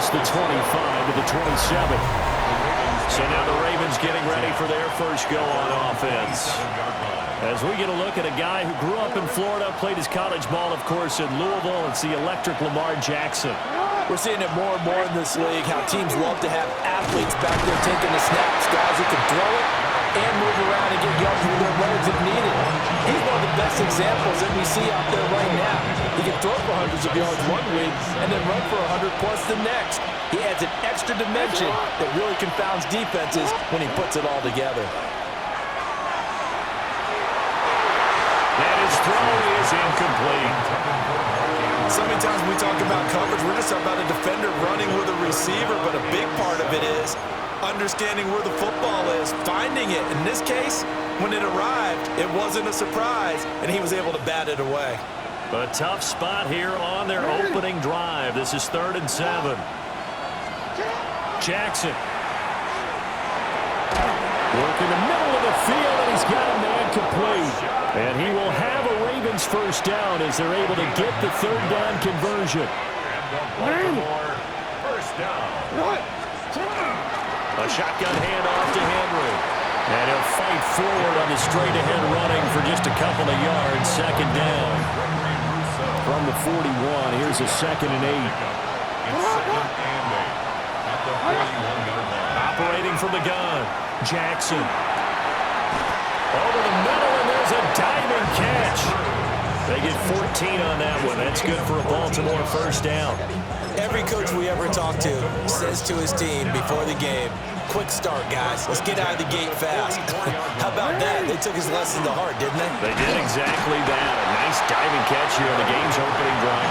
across the 25 to the 27. So now the Ravens getting ready for their first go on offense. As we get a look at a guy who grew up in Florida, played his college ball, of course, in Louisville. It's the electric Lamar Jackson. We're seeing it more and more in this league, how teams love to have athletes back there taking the snaps, guys who can throw it and move around and get yards with their legs if needed. He's one of the best examples that we see out there right now. He can throw for hundreds of yards one week and then run for 100-plus the next. He adds an extra dimension that really confounds defenses when he puts it all together. And his throw is incomplete. So many times when we talk about coverage, we're just talking about a defender running with a receiver, but a big part of it is understanding where the football is, finding it. In this case, when it arrived, it wasn't a surprise, and he was able to bat it away. A tough spot here on their opening drive. This is 3rd and 7. Jackson. Working the middle of the field, and he's got a man complete. And he will have a Ravens first down as they're able to get the 3rd down conversion. First down. A shotgun handoff to Henry. And he'll fight forward on the straight-ahead running for just a couple of yards. 2nd down. From the 41, here's a 2nd and 8. Operating from the gun, Jackson. Over the middle, and there's a diving catch. They get 14 on that one. That's good for a Baltimore first down. Every coach we ever talk to says to his team before the game, quick start, guys. Let's get out of the gate fast. How about that? They took his lesson to heart, didn't they? They did exactly that. A nice diving catch here on the game's opening drive.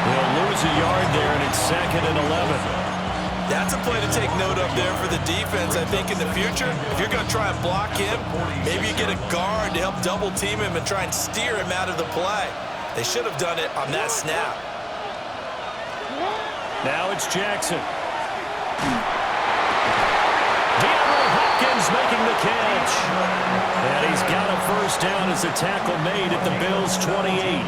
They'll lose a yard there, and it's 2nd and 11. That's a play to take note of there for the defense. I think in the future, if you're going to try and block him, maybe you get a guard to help double team him and try and steer him out of the play. They should have done it on that snap. Now it's Jackson. DeAndre Hopkins making the catch. And he's got a first down as the tackle made at the Bills' 28.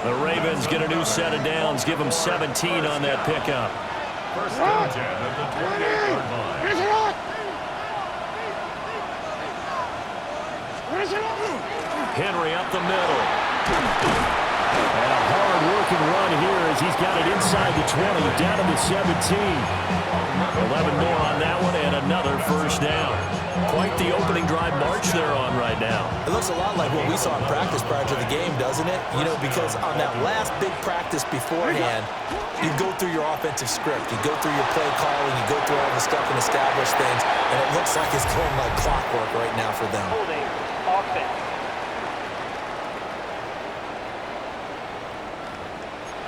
The Ravens get a new set of downs, give them 17 on that pickup. First down at the 28-yard line. Henry up the middle. And a hard-working run here as he's got it inside the 20, down to the 17. 11 more on that one, and another first down. Quite the opening drive march they're on right now. It looks a lot like what we saw in practice prior to the game, doesn't it? You know, because on that last big practice beforehand, you go through your offensive script, you go through your play calling, you go through all the stuff and establish things, and it looks like it's going like clockwork right now for them. Holding offense.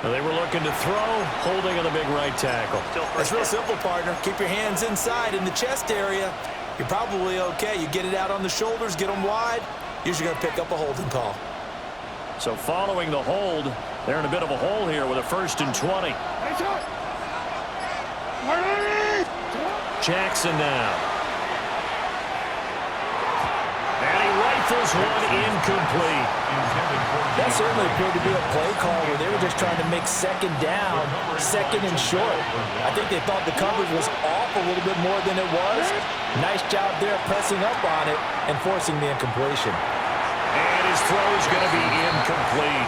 Well, they were looking to throw, holding on the big right tackle. It's real simple, partner. Keep your hands inside in the chest area. You're probably okay. You get it out on the shoulders, get them wide. Usually going to pick up a holding call. So following the hold, they're in a bit of a hole here with a 1st and 20. Jackson now. And he rifles one incomplete. That certainly appeared to be a play call where they were just trying to make 2nd down, 2nd and short. I think they thought the coverage was off a little bit more than it was. Nice job there pressing up on it and forcing the incompletion. And his throw is going to be incomplete.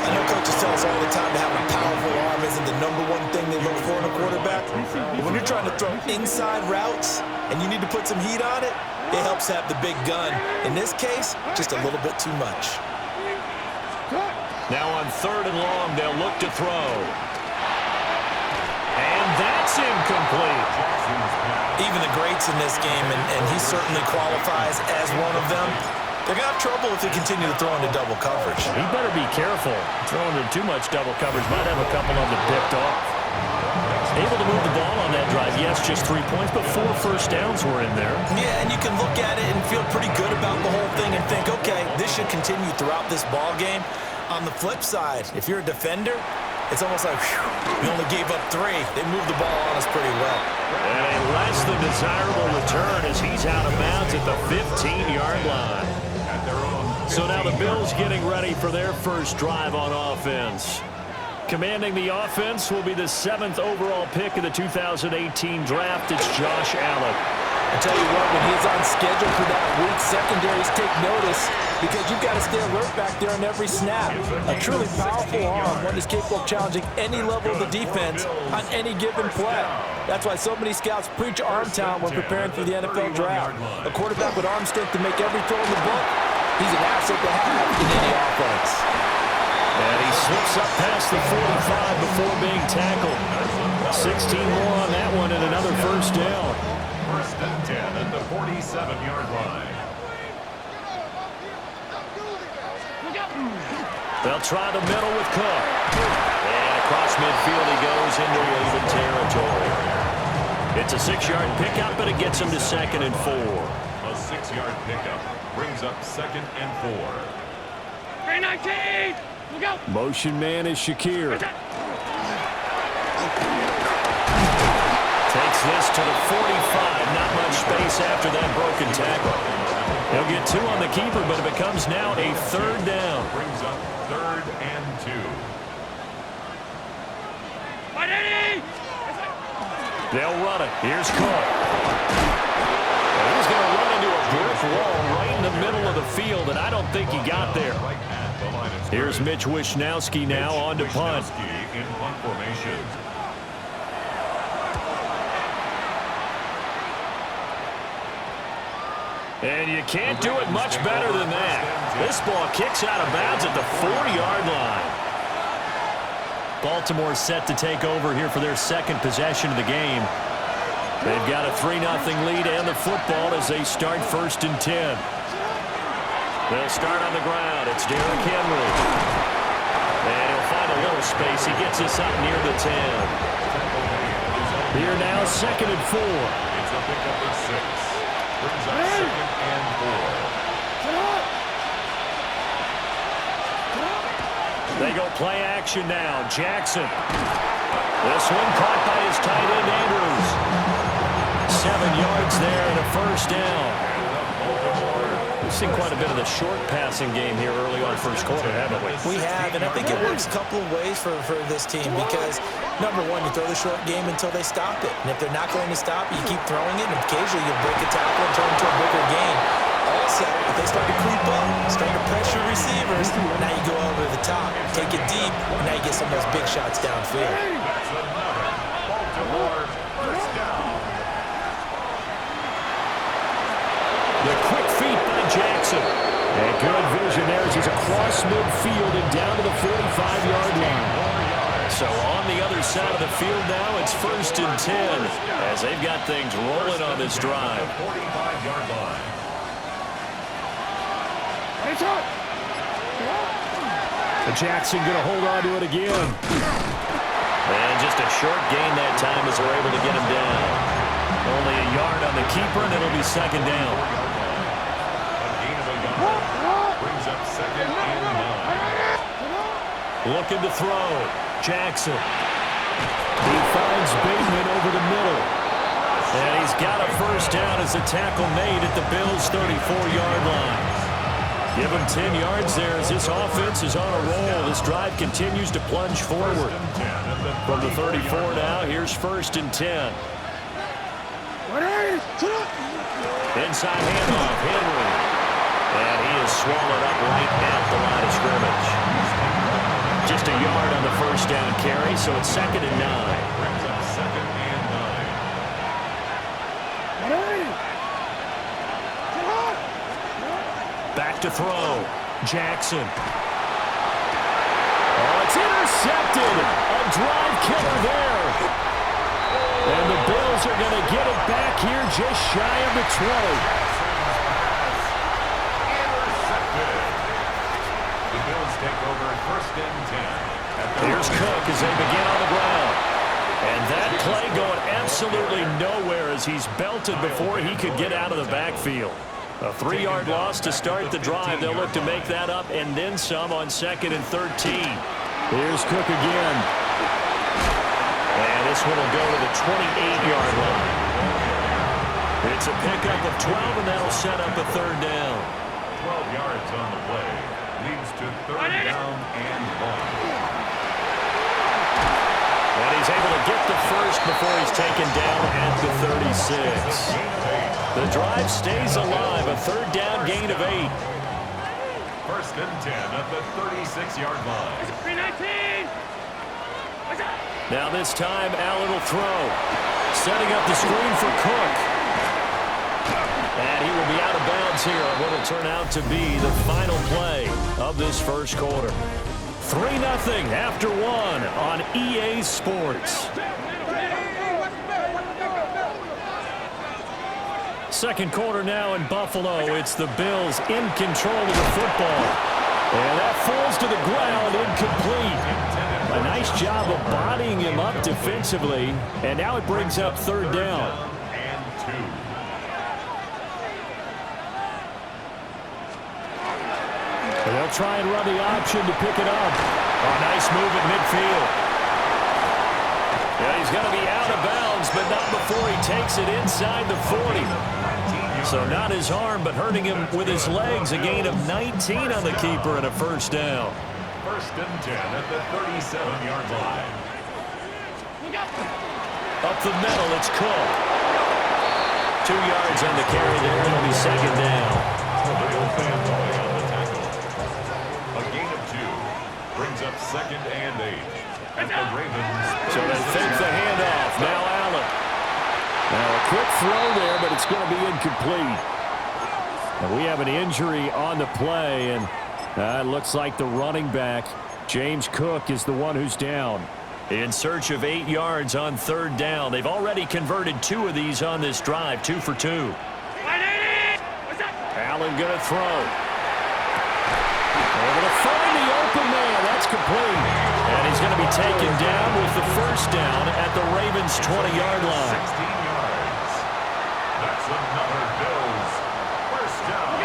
I know coaches tell us all the time to have a powerful arm isn't the #1 thing they look for in a quarterback. But when you're trying to throw inside routes and you need to put some heat on it, it helps have the big gun. In this case, just a little bit too much. Now on 3rd and long, they'll look to throw. And that's incomplete. Even the greats in this game, and he certainly qualifies as one of them, they're going to have trouble if they continue to throw into double coverage. He better be careful. Throwing into too much double coverage might have a couple of them picked off. Able to move the ball on that drive. Yes, just 3 points, but 4 first downs were in there. Yeah, and you can look at it and feel pretty good about the whole thing and think, okay, this should continue throughout this ball game. On the flip side, if you're a defender, it's almost like, whew, we only gave up 3. They moved the ball on us pretty well. And a less than desirable return as he's out of bounds at the 15-yard line. So now the Bills getting ready for their first drive on offense. commanding the offense will be the 7th overall pick of the 2018 draft. It's Josh Allen. I tell you what, when he's on schedule for that week, secondaries take notice because you've got to stay alert back there on every snap. A truly powerful arm, one that's capable of challenging any level of the defense on any given play. That's why so many scouts preach arm talent when preparing for the NFL draft. A quarterback with arm strength to make every throw in the book, he's an asset to have in any offense. And he slips up past the 45 before being tackled. 16 more on that one and another first down. First and 10 at the 47-yard line. They'll try the middle with Cook. And across midfield he goes into Raven territory. It's a 6-yard pickup, but it gets him to 2nd and 4. A 6-yard pickup brings up 2nd and 4. 19! Go! Motion man is Shakir. Takes this to the 45. Not much space after that broken tackle. He'll get 2 on the keeper, but it becomes now a 3rd down. Brings up 3rd and 2. They'll run it. Here's Cook. And he's going to run into a brick wall right in the middle of the field, and I don't think he got there. Here's Mitch Wishnowsky now on to punt. In punt formation. And you can't do it much better than that. This ball kicks out of bounds at the 40-yard line. Baltimore set to take over here for their 2nd possession of the game. They've got a 3-0 lead and the football as they start 1st and 10. They'll start on the ground. It's Derrick Henry. And he'll find a little space. He gets us up near the 10. Here now, 2nd and 4. It's a pickup of 6. Brings up 2nd and 4. They go play action now. Jackson. This one caught by his tight end, Andrews. 7 yards there and a first down. We've seen quite a bit of the short passing game here early on first quarter, haven't we? We have, and I think it works a couple of ways for this team because, number one, you throw the short game until they stop it. And if they're not going to stop it, you keep throwing it, and occasionally you'll break a tackle and turn it into a bigger game. Also, if they start to creep up, start to pressure receivers, now you go over the top, take it deep, and now you get some of those big shots downfield. Baltimore first down. The quick feet by Jackson. And good vision there as he's across midfield and down to the 45-yard line. So on the other side of the field now, it's 1st and 10 as they've got things rolling on this drive. 45-yard line. Jackson going to hold on to it again. And just a short gain that time as they're able to get him down. Only a yard on the keeper, and it'll be 2nd down. A gain of a yard. Brings up 2nd and 9. Looking to throw. Jackson. He finds Bateman over the middle. And he's got a first down as the tackle made at the Bills' 34-yard line. Give him 10 yards there as this offense is on a roll. This drive continues to plunge forward. From the 34 now, here's 1st and 10. Inside handoff, Henry. And he is swallowed up right at the line of scrimmage. Just a yard on the first down carry, so it's 2nd and 9. Brings up 2nd and 9. Back to throw. Jackson. Oh, it's intercepted. A drive killer there. And the Bills are going to get it back here just shy of the 20. Intercepted. The Bills take over 1st and 10. Here's Cook as they begin on the ground. And that play going absolutely nowhere as he's belted before he could get out of the backfield. A 3-yard loss to start the drive. They'll look to make that up and then some on 2nd and 13. Here's Cook again. And this one will go to the 28-yard line. It's a pickup of 12, and that'll set up a 3rd down. 12 yards on the play. Leads to 3rd down and 1. he's able to get the first before he's taken down at the 36. The drive stays alive, a third down gain of 8. First and 10 at the 36-yard line. 319. Now this time, Allen will throw. Setting up the screen for Cook. And he will be out of bounds here on what will turn out to be the final play of this first quarter. 3-0 after 1 on EA Sports. Second quarter now in Buffalo. It's the Bills in control of the football. And that falls to the ground, incomplete. A nice job of bodying him up defensively. And now it brings up third down. They'll try and run the option to pick it up. Oh, nice move at midfield. Yeah, he's going to be out of bounds, but not before he takes it inside the 40. So not his arm, but hurting him with his legs. A gain of 19 on the keeper and a first down. First and 10 at the 37-yard line. Up the middle, it's Cook. 2 yards on the carry there. It'll be second down. Brings up second and 8 at the Ravens. So they fake the handoff. Now Allen. Now a quick throw there, but it's going to be incomplete. And we have an injury on the play, and it looks like the running back, James Cook, is the one who's down. In search of 8 yards on third down. They've already converted 2 of these on this drive, 2 for 2. Allen going to throw. Able to find the open man. That's complete. And he's going to be taken down with the first down at the Ravens' 20-yard line. 16 yards. That's another Bills first down.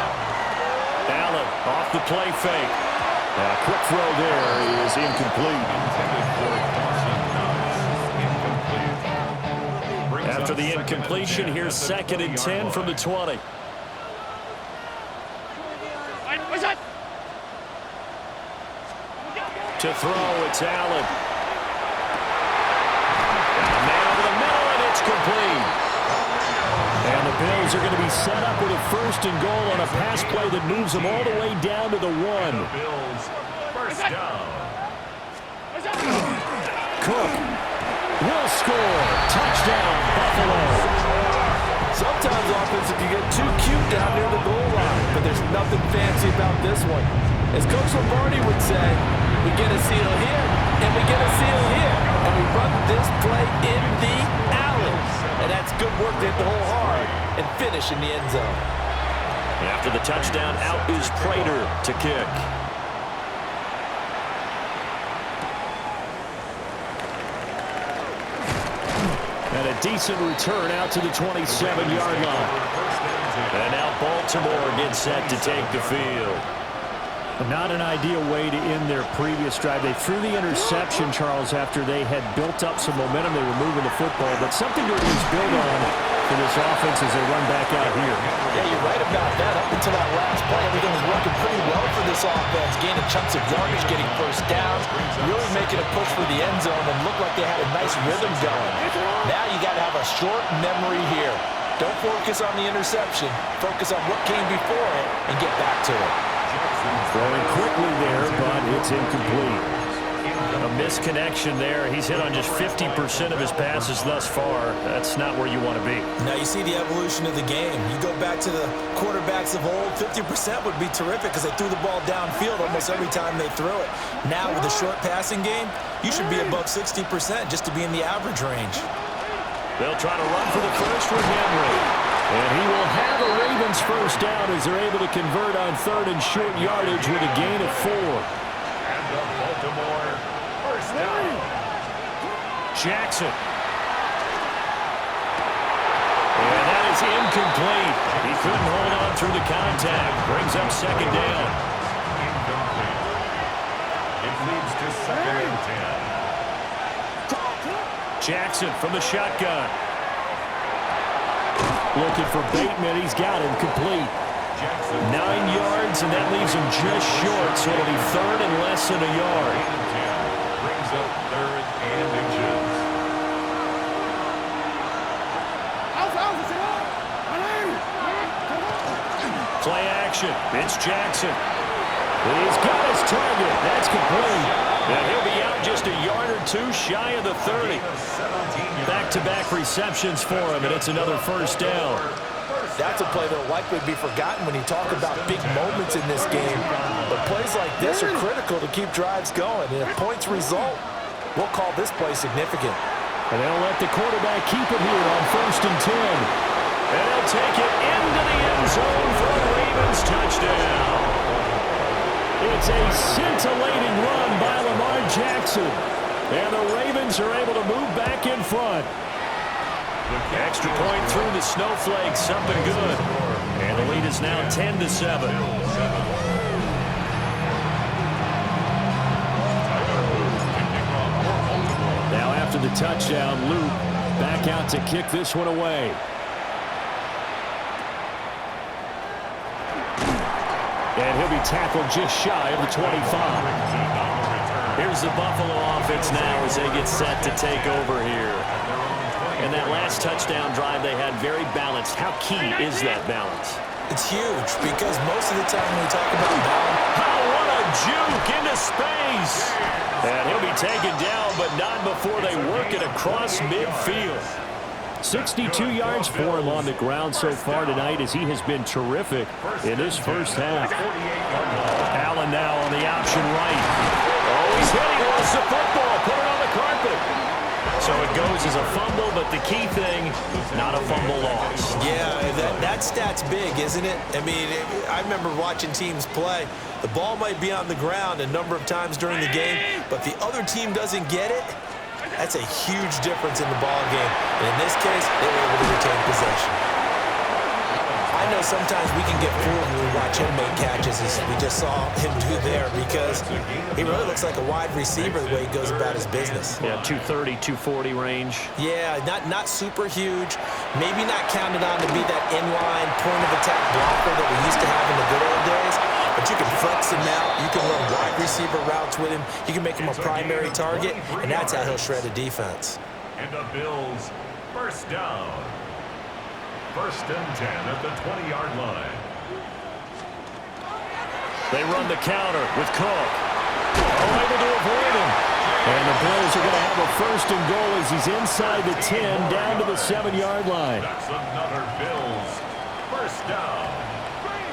Allen off the play fake. A quick throw there is incomplete. Intended for Dawson Knox. Incomplete. After the incompletion, here's second and 10 from the 20. To throw, it's Allen. And a man over the middle, and it's complete. And the Bills are going to be set up with a first and goal on a pass play that moves them all the way down to the 1. The Bills first down. Cook will score. Touchdown, Buffalo. Sometimes offense can get too cute down near the goal line, but there's nothing fancy about this one. As Coach Lombardi would say, we get a seal here, and we get a seal here, and we run this play in the alley. And that's good work to hit the hole hard and finish in the end zone. After the touchdown, out is Prater to kick. And a decent return out to the 27-yard line. And now Baltimore gets set to take the field. Not an ideal way to end their previous drive. They threw the interception, Charles, after they had built up some momentum. They were moving the football, but something to at least build on for this offense as they run back out here. Yeah, you're right about that. Up until that last play, everything was working pretty well for this offense. Gaining chunks of yardage, getting first downs, really making a push for the end zone, and looked like they had a nice rhythm going. Now you got to have a short memory here. Don't focus on the interception. Focus on what came before it and get back to it. Throwing quickly there, but it's incomplete. A misconnection there. He's hit on just 50% of his passes thus far. That's not where you want to be. Now you see the evolution of the game. You go back to the quarterbacks of old, 50% would be terrific because they threw the ball downfield almost every time they threw it. Now with the short passing game, you should be above 60% just to be in the average range. They'll try to run for the first with Henry. And he will have a Ravens first down as they're able to convert on third and short yardage with a gain of 4. And the Baltimore first down. Jackson. And that is incomplete. He couldn't hold on through the contact. Brings up second down. Incomplete. It leads to second and 10. Jackson from the shotgun. Looking for Bateman. He's got him complete. 9 yards, and that leaves him just short, so it'll be third and less than a yard. Brings up third and inches. Play action. It's Jackson. He's got his target. That's complete. And he'll be out just a yard or two shy of the 30. Back-to-back receptions for him, and it's another first down. That's a play that will likely be forgotten when you talk about big moments in this game. But plays like this are critical to keep drives going. And if points result, we'll call this play significant. And they'll let the quarterback keep it here on 1st and 10. And they'll take it into the end zone for a Ravens touchdown. It's a scintillating run by Lamar Jackson. And the Ravens are able to move back in front. Extra point through the snowflakes, something good. And the lead is now 10-7. Now after the touchdown, Luke back out to kick this one away. And he'll be tackled just shy of the 25. Here's the Buffalo offense now as they get set to take over here. And that last touchdown drive they had very balanced. How key is that balance? It's huge because most of the time when we talk about balance. Oh, what a juke into space. And he'll be taken down, but not before they work it across midfield. 62 yards for him on the ground so far tonight as he has been terrific in this first half. Allen now on the option right. Oh, he's hitting. Lost the football. Put it on the carpet. So it goes as a fumble, but the key thing, not a fumble loss. Yeah, that stat's big, isn't it? I mean, I remember watching teams play. The ball might be on the ground a number of times during the game, but if the other team doesn't get it, that's a huge difference in the ball game. And in this case, they were able to retain possession. I know sometimes we can get fooled when we watch him make catches, as we just saw him do there, because he really looks like a wide receiver the way he goes about his business. Yeah, 230, 240 range. Yeah, not super huge. Maybe not counted on to be that inline point-of-attack blocker that we used to have in the good old days. But you can flex him out. You can run wide receiver routes with him. You can make him a primary target, and that's how he'll shred a defense. And the Bills, first down. 1st and 10 at the 20-yard line. They run the counter with Cook. Able to avoid him. And the Bills are going to have a 1st and goal as he's inside the 10, down to the 7-yard line. That's another Bills. First down.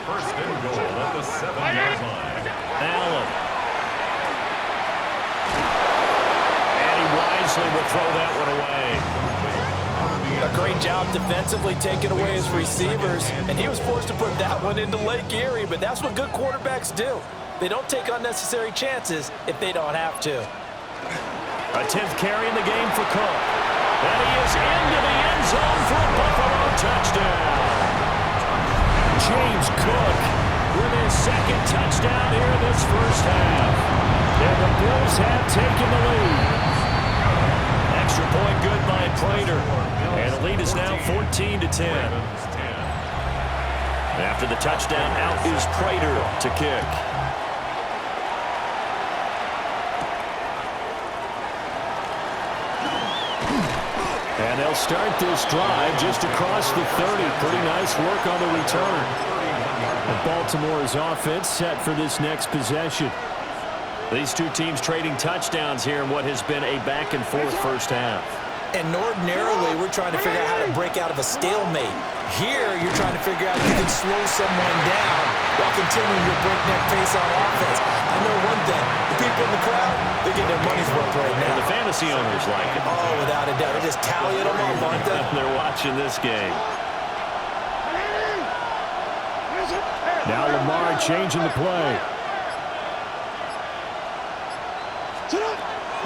1st and goal at the 7-yard line. Allen. And he wisely will throw that one away. A great job defensively taking away his receivers, and he was forced to put that one into Lake Erie, but that's what good quarterbacks do. They don't take unnecessary chances if they don't have to. A 10th carry in the game for Cook. And he is into the end zone for a Buffalo touchdown. James Cook with his 2nd touchdown here in this first half. And the Bills have taken the lead. Extra point good by Prater. And the lead is now 14-10. After the touchdown, out is Prater to kick. And they'll start this drive just across the 30. Pretty nice work on the return. And Baltimore's offense set for this next possession. These two teams trading touchdowns here in what has been a back-and-forth first half. And ordinarily, we're trying to figure out how to break out of a stalemate. Here, you're trying to figure out if you can slow someone down while continuing your breakneck pace on offense. I know one thing. The people in the crowd, they're getting their money's worth right now. And the fantasy owners like it. Oh, without a doubt. They're just tallying them up, aren't they? They're watching this game. Now Lamar changing the play.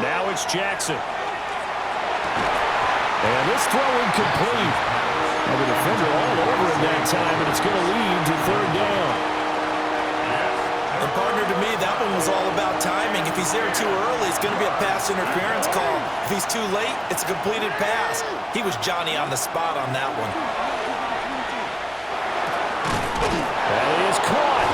Now it's Jackson. And this throw incomplete. And the defender all over him that time, and it's going to lead to 3rd down. And partner, to me, that one was all about timing. If he's there too early, it's going to be a pass interference call. If he's too late, it's a completed pass. He was Johnny on the spot on that one. That is caught.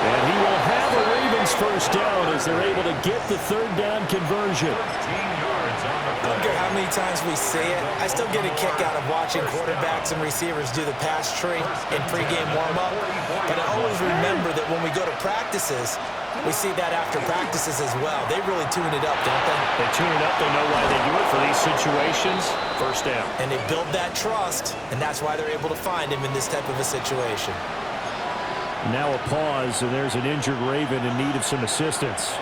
And he will have a Ravens first down as they're able to get the third down conversion. 13 yards on the I play. don't care how many times we say it, I still get a kick out of watching quarterbacks and receivers do the pass tree in pregame warm-up. But I always remember that when we go to practices, we see that after practices as well. They really tune it up, don't they? They tune it up. They know why they do it for these situations. First down. And they build that trust, and that's why they're able to find him in this type of a situation. Now a pause, and there's an injured Raven in need of some assistance.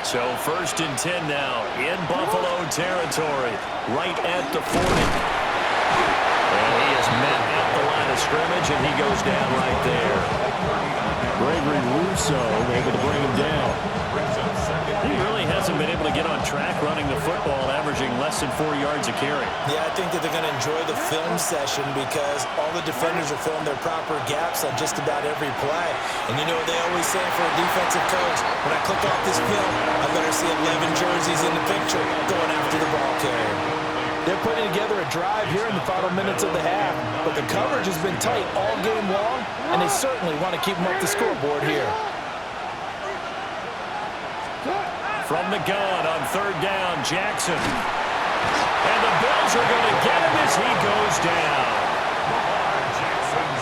So 1st and 10 now in Buffalo territory, right at the 40. And he is met at the line of scrimmage, and he goes down right there. Gregory Rousseau able to bring him down. He really hasn't been able to get on track running the football, averaging less than 4 yards a carry. Yeah, I think that they're going to enjoy the film session because all the defenders are filling their proper gaps on just about every play. And you know what they always say for a defensive coach, when I click off this film, I better see 11 jerseys in the picture going after the ball carrier. They're putting together a drive here in the final minutes of the half, but the coverage has been tight all game long, and they certainly want to keep them up the scoreboard here. From the gun on 3rd down, Jackson. And the Bills are going to get him as he goes down.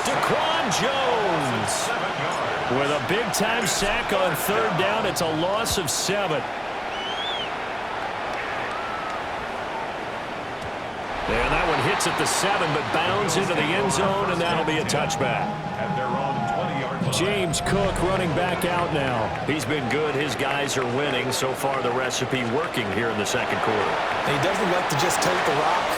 Daquan Jones with a big-time sack on 3rd down. It's a loss of 7. And that one hits at the 7, but bounds into the end zone, and that'll be a touchback. At their own 20-yard line. James Cook running back out now. He's been good. His guys are winning. So far, the recipe working here in the second quarter. And he doesn't like to just take the rock.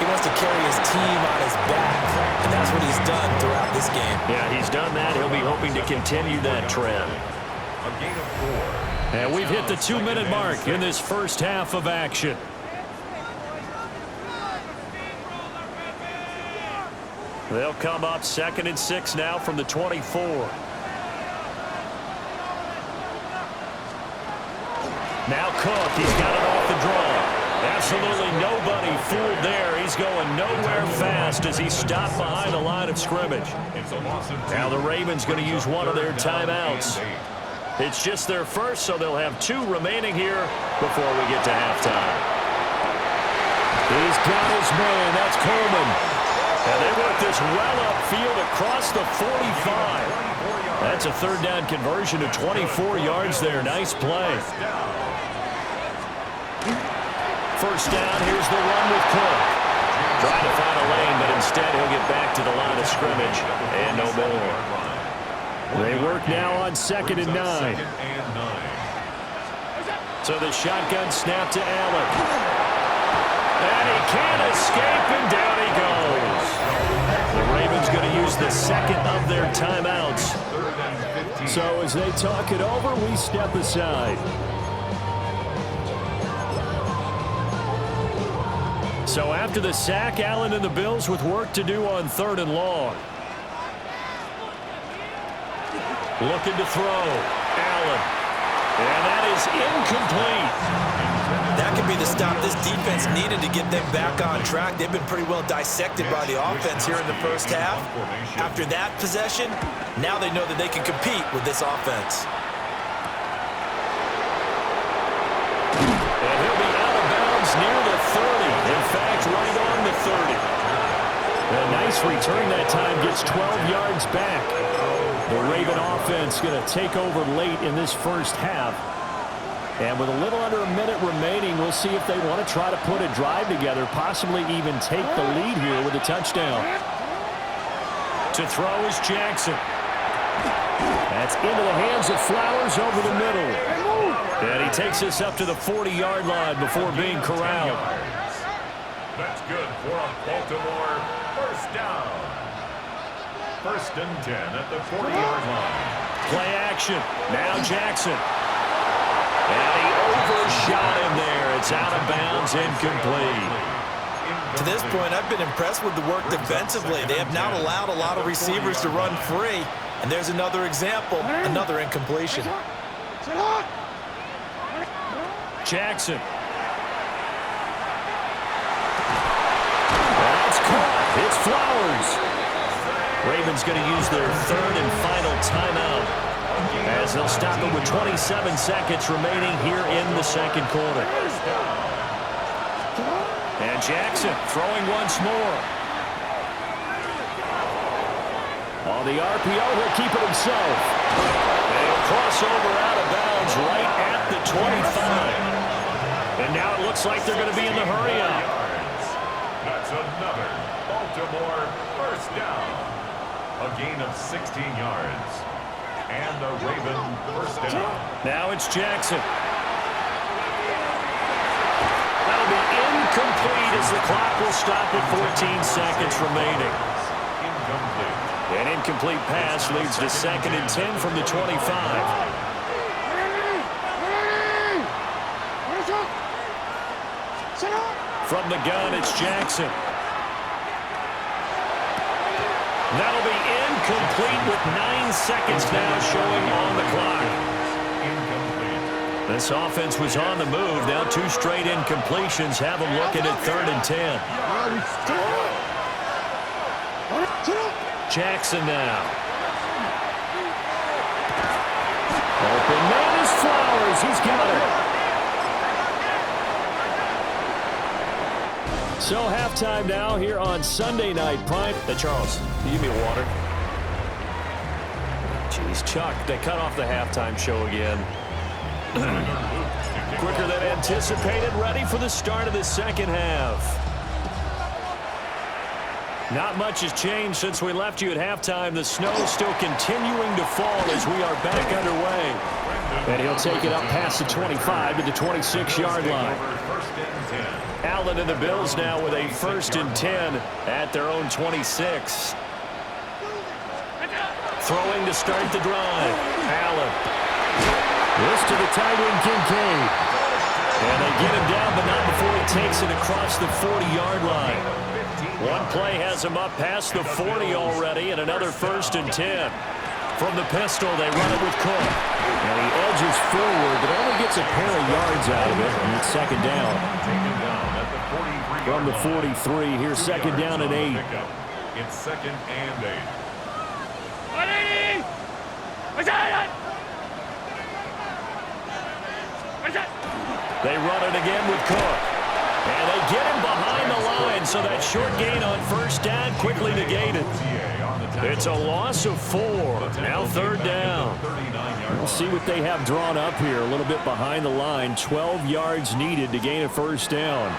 He wants to carry his team on his back, and that's what he's done throughout this game. Yeah, he's done that. He'll be hoping to continue that trend. A gain of 4. And we've hit the 2-minute mark in this first half of action. They'll come up 2nd and 6 now from the 24. Now Cook, he's got it off the draw. Absolutely nobody fooled there. He's going nowhere fast as he stopped behind the line of scrimmage. Now the Ravens going to use one of their timeouts. It's just their first, so they'll have 2 remaining here before we get to halftime. He's got his man. That's Coleman. And they work this well upfield across the 45. That's a 3rd down conversion to 24 yards there. Nice play. First down, here's the run with Cook. Trying to find a lane, but instead he'll get back to the line of scrimmage. And no more. They work now on 2nd and 9. So the shotgun snap to Allen. And he can't escape, and down he goes. The Ravens going to use the 2nd of their timeouts. So as they talk it over, we step aside. So after the sack, Allen and the Bills with work to do on 3rd and long. Looking to throw. Allen. And that is incomplete. That could be the stop this defense needed to get them back on track. They've been pretty well dissected by the offense here in the first half. After that possession, now they know that they can compete with this offense. And he'll be out of bounds near the 30. In fact, right on the 30. A nice return that time, gets 12 yards back. The Raven offense going to take over late in this first half. And with a little under a minute remaining, we'll see if they want to try to put a drive together, possibly even take the lead here with a touchdown. To throw is Jackson. That's into the hands of Flowers over the middle. And he takes us up to the 40-yard line before being corralled. That's good for a Baltimore first down. 1st and 10 at the 40-yard line. Play action. Now Jackson. And he overshot him there. It's out of bounds, incomplete. To this point, I've been impressed with the work defensively. They have not allowed a lot of receivers to run free. And there's another example, another incompletion. Jackson. That's caught. It's Flowers. Ravens going to use their 3rd and final timeout. As they'll stop it with 27 seconds remaining here in the second quarter. And Jackson throwing once more. On the RPO, he'll keep it himself. And he'll cross over out of bounds right at the 25. And now it looks like they're going to be in the hurry-up. That's another Baltimore first down. A gain of 16 yards. And the Raven first down. Now it's Jackson. That'll be incomplete as the clock will stop at 14 seconds remaining. Incomplete. An incomplete pass leads to 2nd and 10 from the 25. From the gun, it's Jackson. That'll be incomplete with 9 seconds now showing on the clock. Incomplete. This offense was on the move. Now 2 straight incompletions have them looking at 3rd and 10. Jackson now. Open man is Flowers. He's got it. So halftime now here on Sunday Night Prime. Hey, Charles, can you give me a water? Jeez, Chuck, they cut off the halftime show again. Quicker than anticipated, ready for the start of the second half. Not much has changed since we left you at halftime. The snow is still continuing to fall as we are back underway. And he'll take it up past the 25 to the 26-yard line. Allen and the Bills now with a 1st and 10 at their own 26. Throwing to start the drive. Allen. This to the tight end, Kincaid. And they get him down, but not before he takes it across the 40-yard line. One play has him up past the 40 already, and another 1st and 10. From the pistol, they run it with Cook. And he edges forward, but only gets a pair of yards out of it, and it's 2nd down. From the 43, here's 2nd down and 8. It's 2nd and 8. They run it again with Cook. And they get him behind the line, so that short gain on 1st down quickly negated. It's a loss of 4. Now 3rd down. We'll see what they have drawn up here. A little bit behind the line. 12 yards needed to gain a 1st down.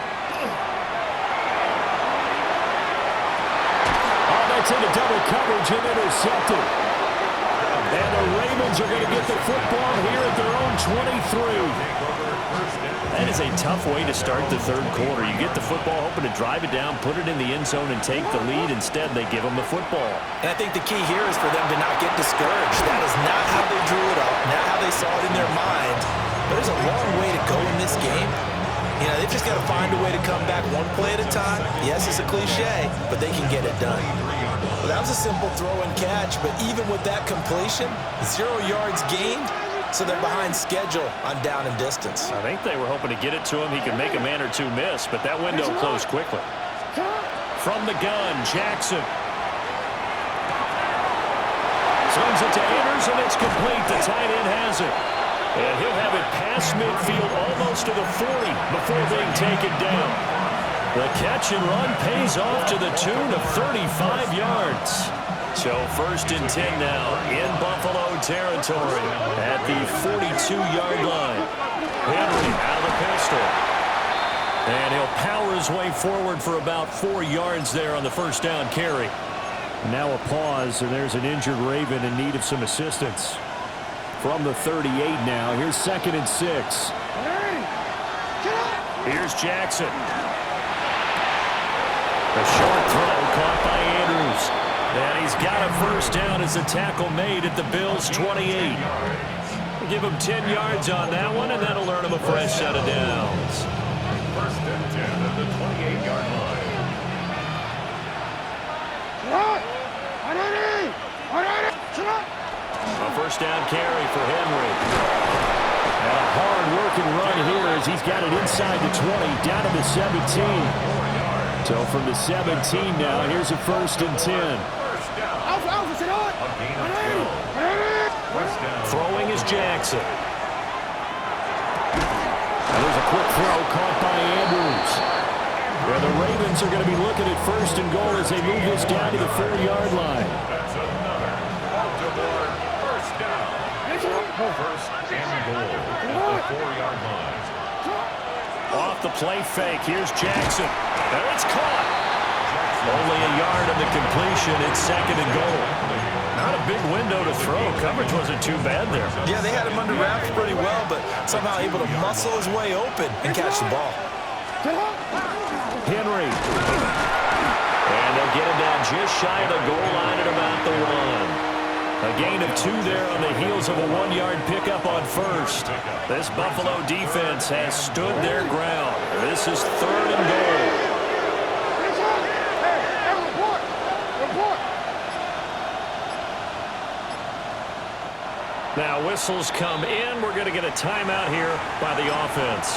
Oh, that's into double coverage and intercepted. And the Ravens are going to get the football here at their own 23. That is a tough way to start the 3rd quarter. You get the football, hoping to drive it down, put it in the end zone, and take the lead. Instead, they give them the football. And I think the key here is for them to not get discouraged. That is not how they drew it up, not how they saw it in their mind. But there's a long way to go in this game. You know, they've just got to find a way to come back one play at a time. Yes, it's a cliche, but they can get it done. Well, that was a simple throw and catch, but even with that completion, 0 yards gained, so they're behind schedule on down and distance. I think they were hoping to get it to him. He could make a man or two miss, but that window closed quickly. From the gun, Jackson. Swings it to Andrews, and it's complete. The tight end has it. And he'll have it past midfield almost to the 40 before being taken down. The catch and run pays off to the tune of 35 yards. So 1st and 10 now in Buffalo territory at the 42-yard line. Henry out of the pistol. And he'll power his way forward for about 4 yards there on the 1st down carry. Now a pause, and there's an injured Raven in need of some assistance. From the 38 now, here's 2nd and 6. Here's Jackson. A short throw caught by Andrews. And he's got a 1st down as a tackle made at the Bills' 28. Give him 10 yards on that one, and that'll earn him a fresh set of downs. 1st and 10 at the 28-yard line. A 1st down carry for Henry. And a hard-working run here as he's got it inside the 20, down to the 17. So from the 17 now, here's a 1st and 10. First down. Throwing is Jackson. And there's a quick throw caught by Andrews. Yeah, the Ravens are going to be looking at first and goal as they move this down to the 4-yard line. That's another Baltimore first down. First and goal at the 4-yard line. Off the play fake, here's Jackson. And it's caught. Only a yard of the completion. It's second and goal. Not a big window to throw. Coverage wasn't too bad there. Yeah, they had him under wraps pretty well, but somehow able to muscle his way open and catch the ball. Henry. And they'll get him down just shy of the goal line at about the 1. A gain of 2 there on the heels of a 1-yard pickup on first. This Buffalo defense has stood their ground. This is third and goal. Now whistles come in. We're going to get a timeout here by the offense.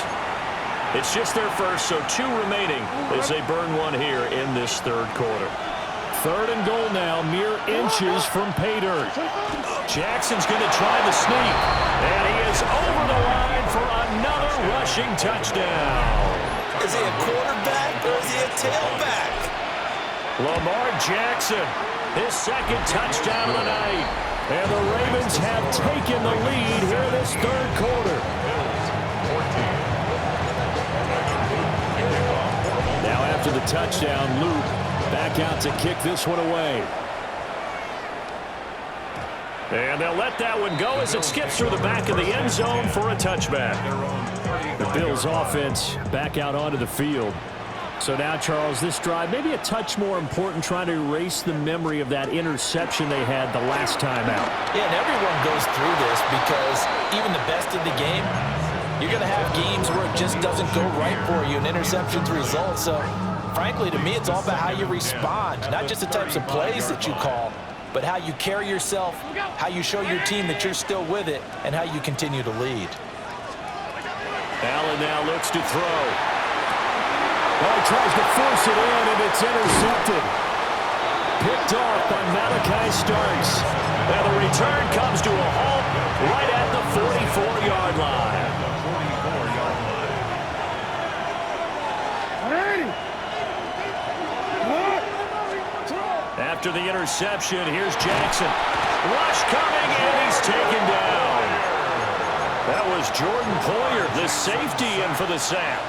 It's just their first, so 2 remaining as they burn 1 here in this third quarter. Third and goal now, mere inches from pay dirt. Jackson's going to try the sneak, and he is over the line for another rushing touchdown. Is he a quarterback or is he a tailback? Lamar Jackson, his second touchdown of the night. And the Ravens have taken the lead here in this third quarter. Now after the touchdown, Luke back out to kick this one away. And they'll let that one go as it skips through the back of the end zone for a touchback. The Bills offense back out onto the field. So now, Charles, this drive maybe a touch more important, trying to erase the memory of that interception they had the last time out. Yeah, and everyone goes through this because even the best of the game, you're going to have games where it just doesn't go right for you, and interceptions result. So, frankly, to me, it's all about how you respond, not just the types of plays that you call, but how you carry yourself, how you show your team that you're still with it, and how you continue to lead. Allen now looks to throw. Well, he tries to force it in, and it's intercepted. Picked off by Malachi Starks. And the return comes to a halt right at the 44-yard line. After the interception, here's Jackson. Rush coming, and he's taken down. That was Jordan Poyer, the safety, in for the sack.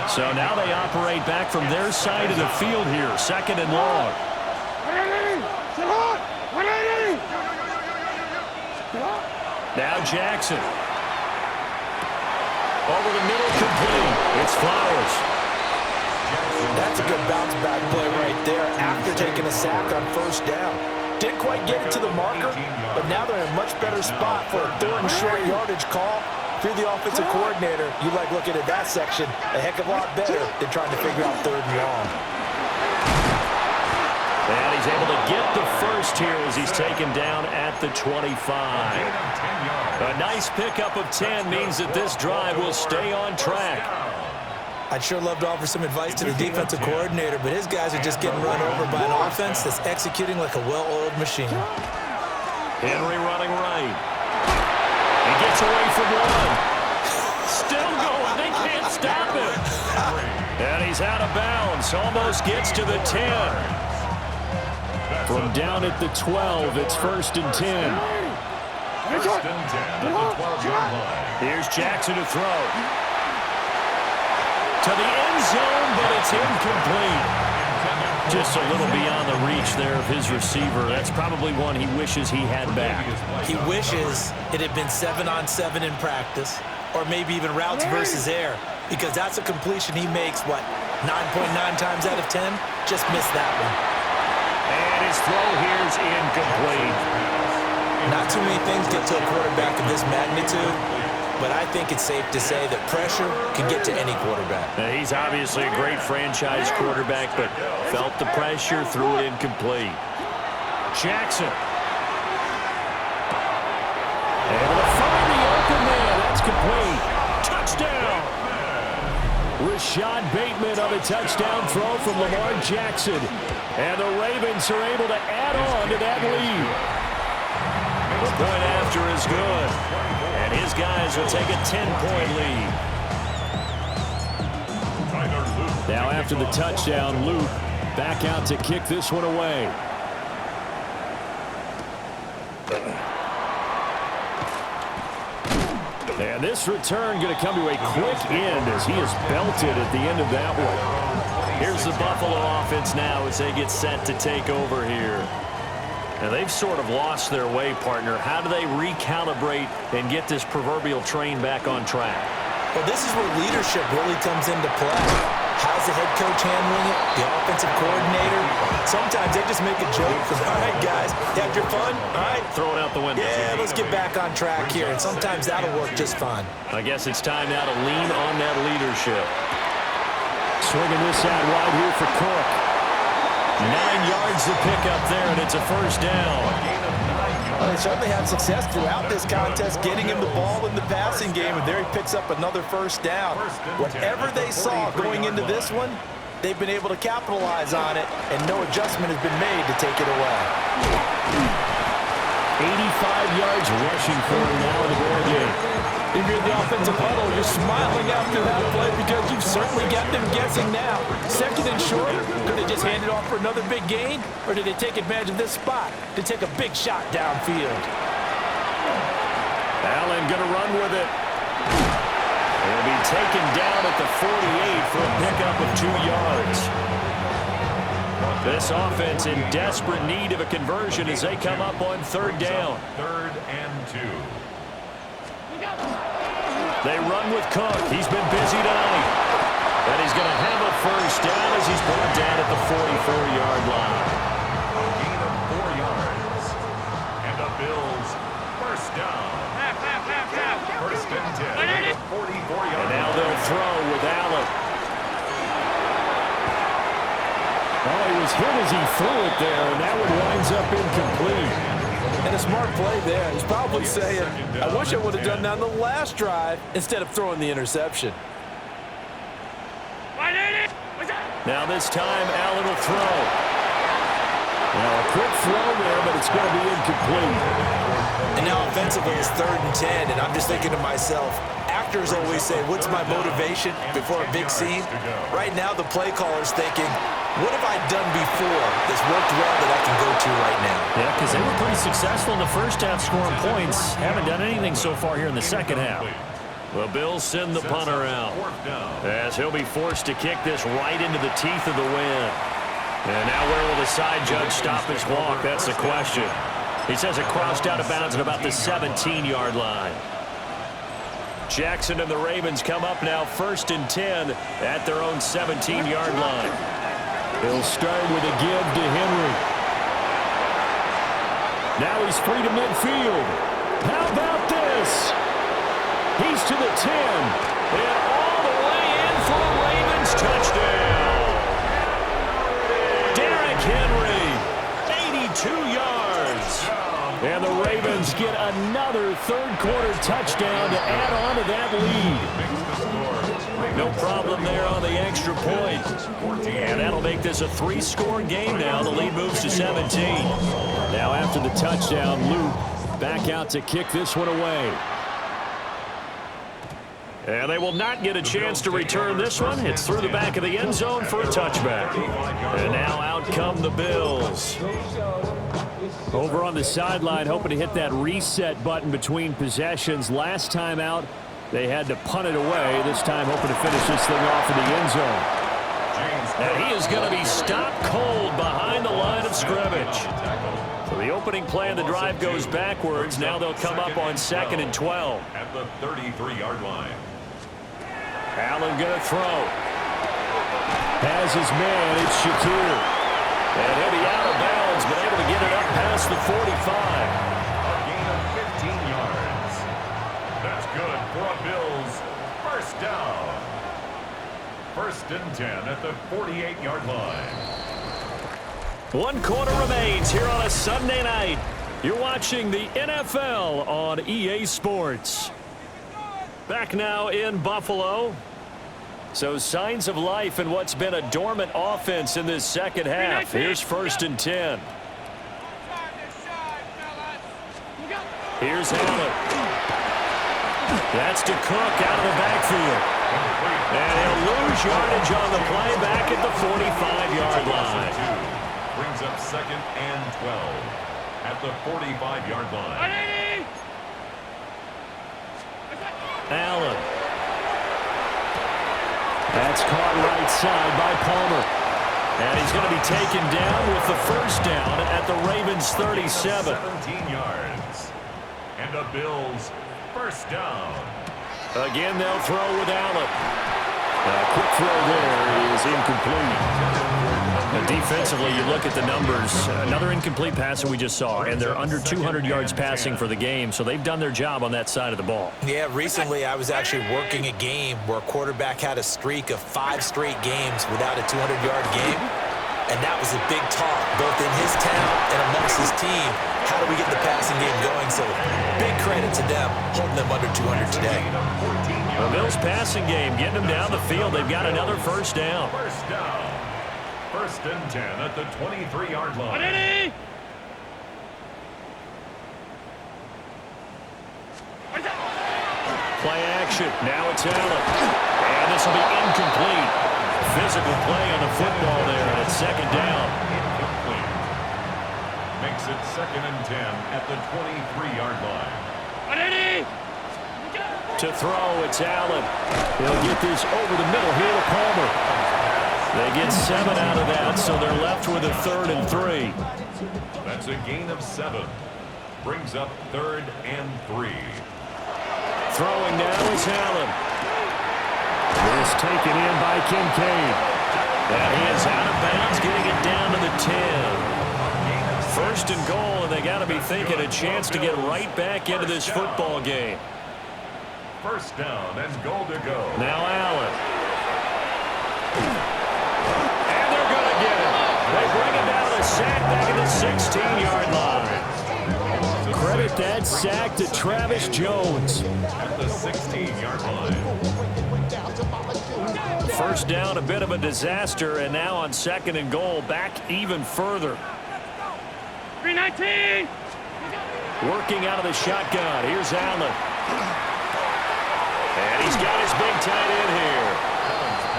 So now they operate back from their side of the field here, second and long. Now Jackson. Over the middle, complete. It's Flowers. That's a good bounce-back play right there after taking a sack on first down. Didn't quite get it to the marker, but now they're in a much better spot for a third and short yardage call. If you're the offensive coordinator, you like looking at that section a heck of a lot better than trying to figure out third and long. And he's able to get the first here as he's taken down at the 25. A nice pickup of 10 means that this drive will stay on track. I'd sure love to offer some advice to the defensive coordinator, but his guys are just getting run over by an offense that's executing like a well-oiled machine. Henry running right. He gets away from one. Still going. They can't stop him. And he's out of bounds. Almost gets to the 10. From down at the 12, it's first and 10. First and 10 at the 12-yard line. Here's Jackson to throw. To the end zone, but it's incomplete. Just a little beyond the reach there of his receiver. That's probably one he wishes he had back. He wishes it had been 7-on-7 in practice, or maybe even routes versus air, because that's a completion he makes, 9.9 times out of 10? Just missed that one. And his throw here is incomplete. Not too many things get to a quarterback of this magnitude, but I think it's safe to say that pressure can get to any quarterback. Now, he's obviously a great franchise quarterback, but felt the pressure, threw it incomplete. Jackson. Able to find the open man. That's complete. Touchdown. Rashad Bateman on a touchdown throw from Lamar Jackson. And the Ravens are able to add on to that lead. The point after is good. And his guys will take a 10-point lead. Now after the touchdown, Luke back out to kick this one away. And this return going to come to a quick end as he is belted at the end of that one. Here's the Buffalo offense now as they get set to take over here. Now they've sort of lost their way, partner. How do they recalibrate and get this proverbial train back on track? Well, this is where leadership really comes into play. How's the head coach handling it? The offensive coordinator? Sometimes they just make a joke. All right, guys, you had your fun? All right. Throw it out the window. Yeah, let's get back on track here. And sometimes that'll work just fine. I guess it's time now to lean on that leadership. Swinging this out wide here for Cook. 9 yards to pick up there, and it's a first down. Well, they certainly had success throughout this contest getting him the ball in the passing game, and there he picks up another first down. Whatever they saw going into this one, they've been able to capitalize on it, and no adjustment has been made to take it away. 85 yards rushing for him now in the ball game. If you're in the offensive huddle, you're smiling after that play because you've certainly got them guessing now. Second and short, could they just hand it off for another big gain? Or did they take advantage of this spot to take a big shot downfield? Allen going to run with it. He'll be taken down at the 48 for a pickup of 2 yards. This offense in desperate need of a conversion as they come up on third down. 3rd and 2. They run with Cook. He's been busy tonight. And he's going to have a first down as he's brought down at the 44-yard line. A gain of 4 yards. And the Bills first down. First and 10 at the 44-yard line. And now they'll throw with Allen. Oh, he was hit as he threw it there, and that one winds up incomplete. And a smart play there. He's probably saying, I wish I would have done that on the last drive instead of throwing the interception. Now this time, Allen will throw. Now a quick throw there, but it's going to be incomplete. And now offensively it's 3rd and 10, and I'm just thinking to myself, actors always say, what's my motivation before a big scene? Right now the play caller's thinking, what have I done before that's worked well that I can go to right now? Yeah, because they were pretty successful in the first half scoring points. Haven't done anything so far here in the second half. The Bills send the punter out as he'll be forced to kick this right into the teeth of the wind. And now where will the side judge stop his walk? That's the question. He says it crossed out of bounds at about the 17-yard line. Jackson and the Ravens come up now 1st and 10 at their own 17-yard line. He'll start with a give to Henry. Now he's free to midfield. How about this? He's to the 10. And all the way in for a Ravens touchdown. Derrick Henry, 82 yards. And the Ravens get another third-quarter touchdown to add on to that lead. No problem there on the extra point. And that'll make this a 3-score game now. The lead moves to 17. Now after the touchdown, Luke back out to kick this one away. And they will not get a chance to return this one. It's through the back of the end zone for a touchback. And now out come the Bills. Over on the sideline, hoping to hit that reset button between possessions. Last time out, they had to punt it away. This time hoping to finish this thing off in the end zone. And he is going to be stopped cold behind the line of scrimmage. So the opening play of the drive goes backwards. Now they'll come up on 2nd and 12. At the 33-yard line. Allen going to throw. Has his man. It's Shakir. And he'll be out of bounds, but able to get it up past the 45. A gain of 15 yards. That's good for a Bills first down. 1st and 10 at the 48-yard line. 1 quarter remains here on a Sunday night. You're watching the NFL on EA Sports. Back now in Buffalo. So signs of life in what's been a dormant offense in this second half. Here's 1st and 10. Here's Allen. That's to Cook out of the backfield. And he'll lose yardage on the play back at the 45-yard line. Brings up 2nd and 12 at the 45-yard line. Allen. That's caught right side by Palmer. And he's going to be taken down with the first down at the Ravens' 37. 17 yards. And the Bills' first down. Again, they'll throw with Allen. A quick throw there is incomplete. Defensively, you look at the numbers. Another incomplete pass that we just saw, and they're under 200 yards passing for the game, so they've done their job on that side of the ball. Yeah, recently I was actually working a game where a quarterback had a streak of 5 straight games without a 200-yard game, and that was a big talk, both in his town and amongst his team. How do we get the passing game going? So big credit to them, holding them under 200 today. The Bills' passing game, getting them down the field. They've got another first down. First down. 1st and 10 at the 23-yard line. Play action. Now it's Allen. And this will be incomplete. Physical play on the football there, and it's 2nd down. Incomplete. Makes it 2nd and 10 at the 23-yard line. To throw, it's Allen. He'll get this over the middle here to Palmer. They get 7 out of that, so they're left with a 3rd and 3. That's a gain of 7. Brings up 3rd and 3. Throwing now is Allen. This taken in by Kincaid. And he is out of bounds, getting it down to the 10. 1st and goal, and they got to be thinking a chance to get right back into this football game. First down and goal to go. Now Allen. And they're going to get it. They bring it down a sack back at the 16-yard line. Credit that sack to Travis Jones. At the 16-yard line. First down, a bit of a disaster, and now on 2nd and goal, back even further. 319. Working out of the shotgun. Here's Allen. And he's got his big tight end here.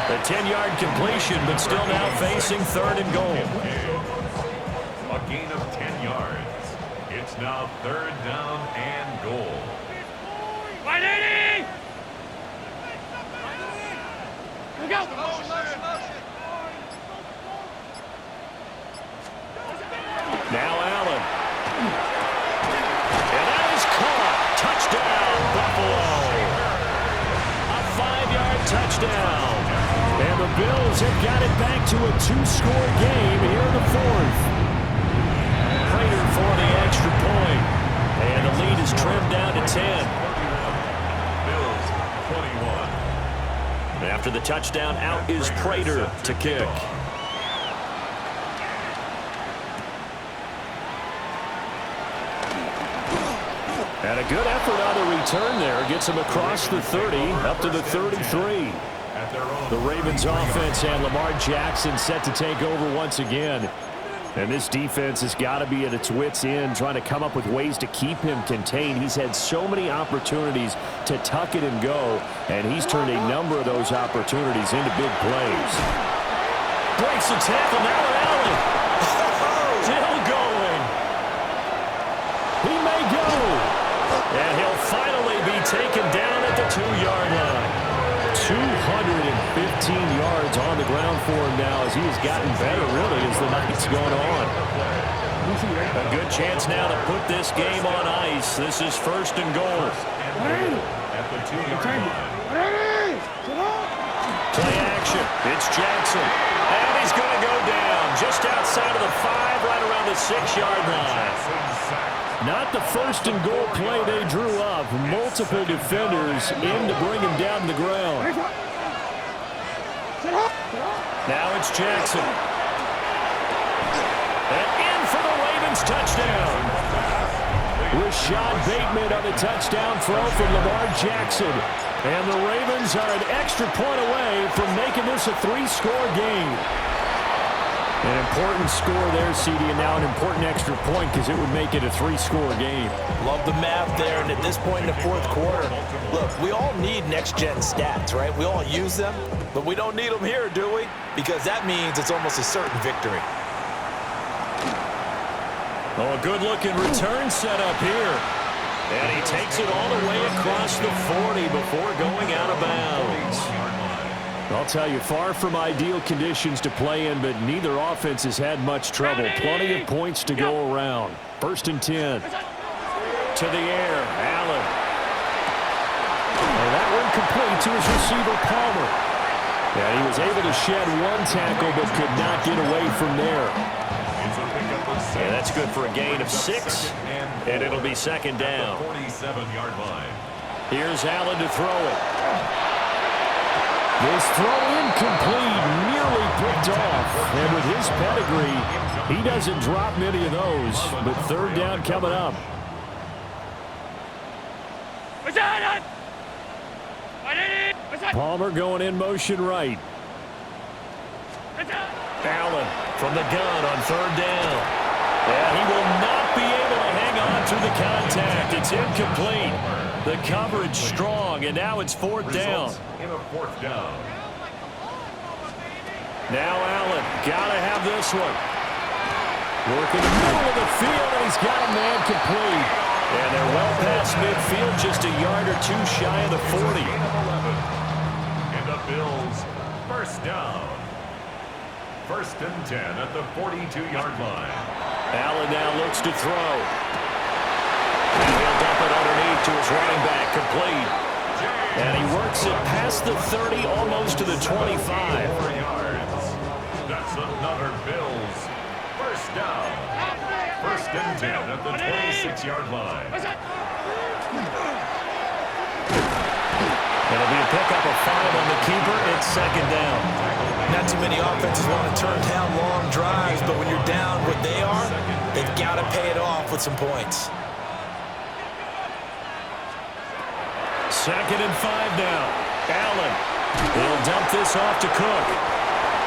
The 10-yard completion, but still now facing 3rd and goal. A gain of 10 yards. It's now 3rd down and goal. 180. Go. Now Allen. And that is caught. Touchdown, Buffalo. A 5-yard touchdown. And the Bills have got it back to a 2-score game here in the 4th. Prater for the extra point. And the lead is trimmed down to 10. Bills 21. After the touchdown, out is Prater to kick. And a good effort on the return there. Gets him across the 30, up to the 33. The Ravens offense and Lamar Jackson set to take over once again. And this defense has got to be at its wits' end, trying to come up with ways to keep him contained. He's had so many opportunities to tuck it and go, and he's turned a number of those opportunities into big plays. Breaks the tackle, now Allen. Still going. He may go. And he'll finally be taken down at the 2-yard line. 215 yards on the ground for him now as he has gotten better, really, as the night's gone on. A good chance now to put this game on ice. This is 1st and goal. At the 2-yard line. Play action. It's Jackson. And he's going to go down just outside of the 5, right around the 6-yard line. Not the 1st and goal play they drew up. Multiple defenders in to bring him down to the ground. Now it's Jackson. And in for the Ravens touchdown. Rashad Bateman on the touchdown throw from Lamar Jackson. And the Ravens are an extra point away from making this a 3-score game. An important score there, CD, and now an important extra point because it would make it a 3-score game. Love the math there, and at this point in the fourth quarter, look, we all need next-gen stats, right? We all use them, but we don't need them here, do we? Because that means it's almost a certain victory. Oh, a good-looking return set up here. And he takes it all the way across the 40 before going out of bounds. I'll tell you, far from ideal conditions to play in, but neither offense has had much trouble. Plenty of points to go around. 1st and 10. To the air, Allen. And that one complete to his receiver, Palmer. And he was able to shed one tackle, but could not get away from there. And that's good for a gain of 6, and it'll be 2nd down. 47-yard line. Here's Allen to throw it. This throw incomplete, nearly picked off. And with his pedigree, he doesn't drop many of those. But 3rd down coming up. Palmer going in motion right. Allen from the gun on 3rd down. And he will not be able to hang on to the contact. It's incomplete. The coverage strong, and now it's 4th down. In a 4th down. Now Allen, gotta have this one. Working the middle of the field, and he's got a man complete. And they're well past midfield, just a yard or 2 shy of the 40. And the Bills, 1st down. 1st and 10 at the 42-yard line. Allen now looks to throw. And he'll dump it underneath to his running back, complete. And he works it past the 30, almost to the 25. 4 yards. That's another Bills 1st down. 1st and 10 at the 26-yard line. It'll be a pickup of 5 on the keeper. It's 2nd down. Not too many offenses want to turn down long drives, but when you're down what they are, they've got to pay it off with some points. 2nd and 5 now. Allen. He'll dump this off to Cook.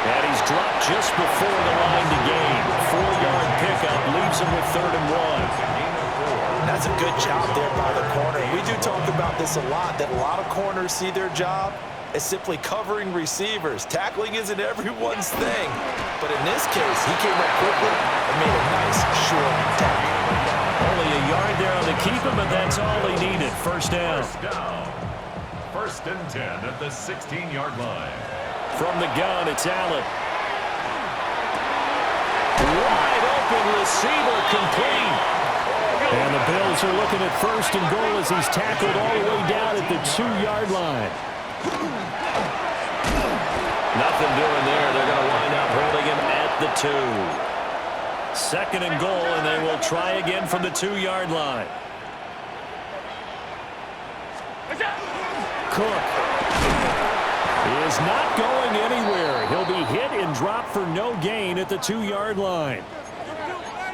And he's dropped just before the line to gain. 4-yard pickup leaves him with 3rd and 1. That's a good job there by the corner. We do talk about this a lot, that a lot of corners see their job as simply covering receivers. Tackling isn't everyone's thing. But in this case, he came up quickly and made a nice, short tackle. Only a yard there on the keeper, but that's all he needed. 1st down. 1st and 10 at the 16-yard line. From the gun, it's Allen. Wide open receiver, complete. And the Bills are looking at 1st and goal as he's tackled all the way down at the 2-yard line. Nothing doing there. They're going to wind up holding him at the 2. 2nd and goal, and they will try again from the 2-yard line. Cook is not going anywhere. He'll be hit and dropped for no gain at the 2-yard line.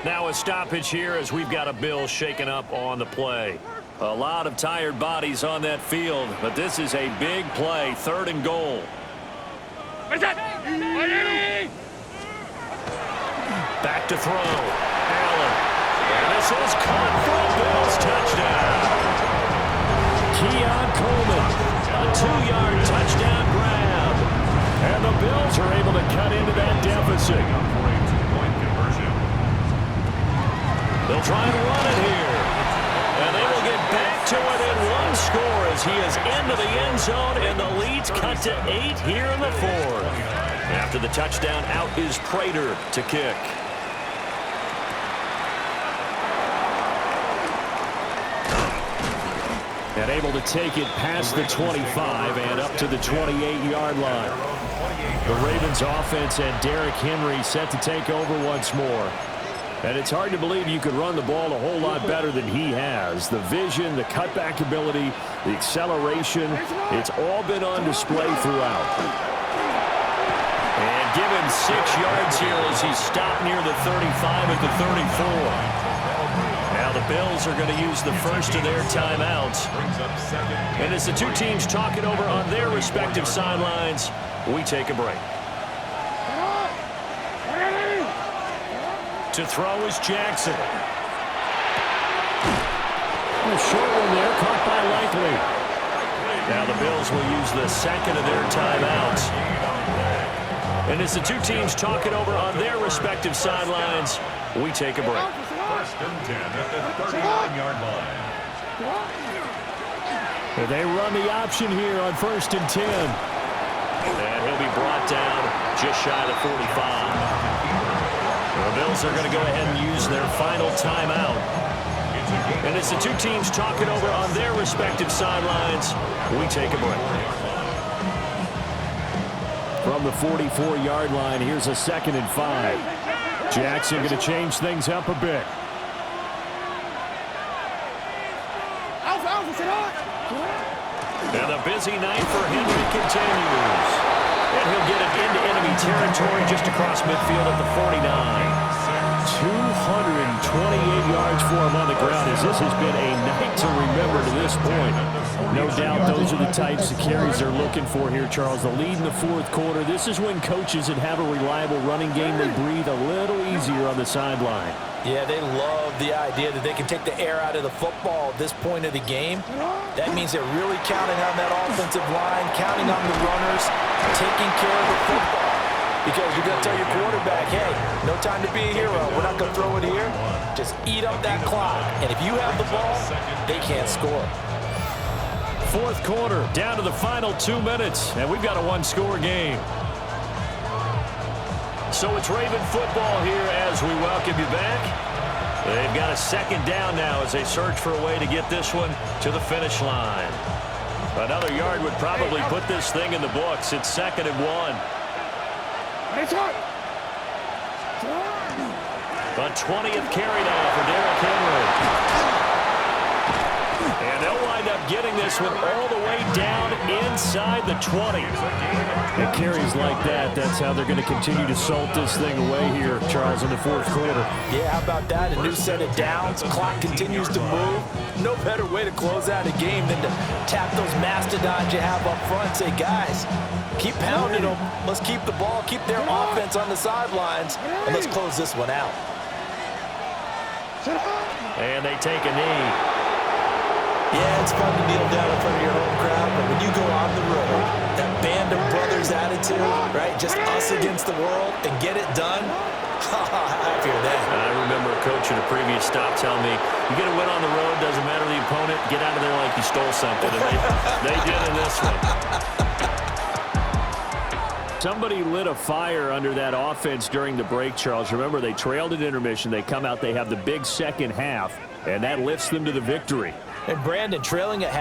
Now a stoppage here as we've got a Bill shaken up on the play. A lot of tired bodies on that field, but this is a big play. 3rd and goal. Back to throw. Allen. And this is caught for a Bills touchdown. Keon Coleman. A 2-yard touchdown grab. And the Bills are able to cut into that deficit. They'll try and run it here. And they will get back to it in 1 score as he is into the end zone, and the lead's cut to 8 here in the 4th. After the touchdown, out is Prater to kick. And able to take it past the 25 and up to the 28-yard line. The Ravens offense and Derrick Henry set to take over once more. And it's hard to believe you could run the ball a whole lot better than he has. The vision, the cutback ability, the acceleration, it's all been on display throughout. And given 6 yards here as he stopped near the 35 at the 34. Now the Bills are going to use the first of their timeouts. And as the two teams talk it over on their respective sidelines, we take a break. To throw is Jackson. A short one there, caught by Likely. Now the Bills will use the second of their timeouts. And as the two teams talk it over on their respective sidelines, we take a break. First and 10 at the 39-yard line. They run the option here on first and 10. And he'll be brought down just shy of the 45. The Bills are going to go ahead and use their final timeout. And as the two teams talk it over on their respective sidelines, we take a break. From the 44-yard line, here's a 2nd and 5. Jackson going to change things up a bit. And the busy night for Henry continues. And he'll get it into enemy territory just across midfield at the 49. 228 yards for him on the ground as this has been a night to remember to this point. No doubt those are the types of carries they're looking for here, Charles. The lead in the fourth quarter. This is when coaches that have a reliable running game, they breathe a little easier on the sideline. Yeah, they love the idea that they can take the air out of the football at this point of the game. That means they're really counting on that offensive line, counting on the runners, taking care of the football. Because you're going to tell your quarterback, hey, no time to be a hero. We're not going to throw it here. Just eat up that clock. And if you have the ball, they can't score. Fourth quarter, down to the final 2 minutes, and we've got a one-score game. So it's Raven football here as we welcome you back. They've got a second down now as they search for a way to get this one to the finish line. Another yard would probably put this thing in the books. It's 2nd and 1. The 20th carry now for Derrick Henry. And they'll wind up getting this one all the way down inside the 20. And carries like that, that's how they're going to continue to salt this thing away here, Charles, in the fourth quarter. Yeah, how about that? A new set of downs. Clock continues to move. No better way to close out a game than to tap those mastodons you have up front. Say, guys, keep pounding them. Let's keep the ball, keep their offense on the sidelines, and let's close this one out. And they take a knee. Yeah, it's fun to kneel down in front of your home crowd, but when you go on the road, that band of brothers attitude, right, just us against the world, and get it done, happier than. I remember a coach in a previous stop telling me, you get a win on the road, doesn't matter the opponent, get out of there like you stole something. And they did in this one. Somebody lit a fire under that offense during the break, Charles. Remember, they trailed at intermission. They come out, they have the big second half, and that lifts them to the victory. And Brandon, trailing at half.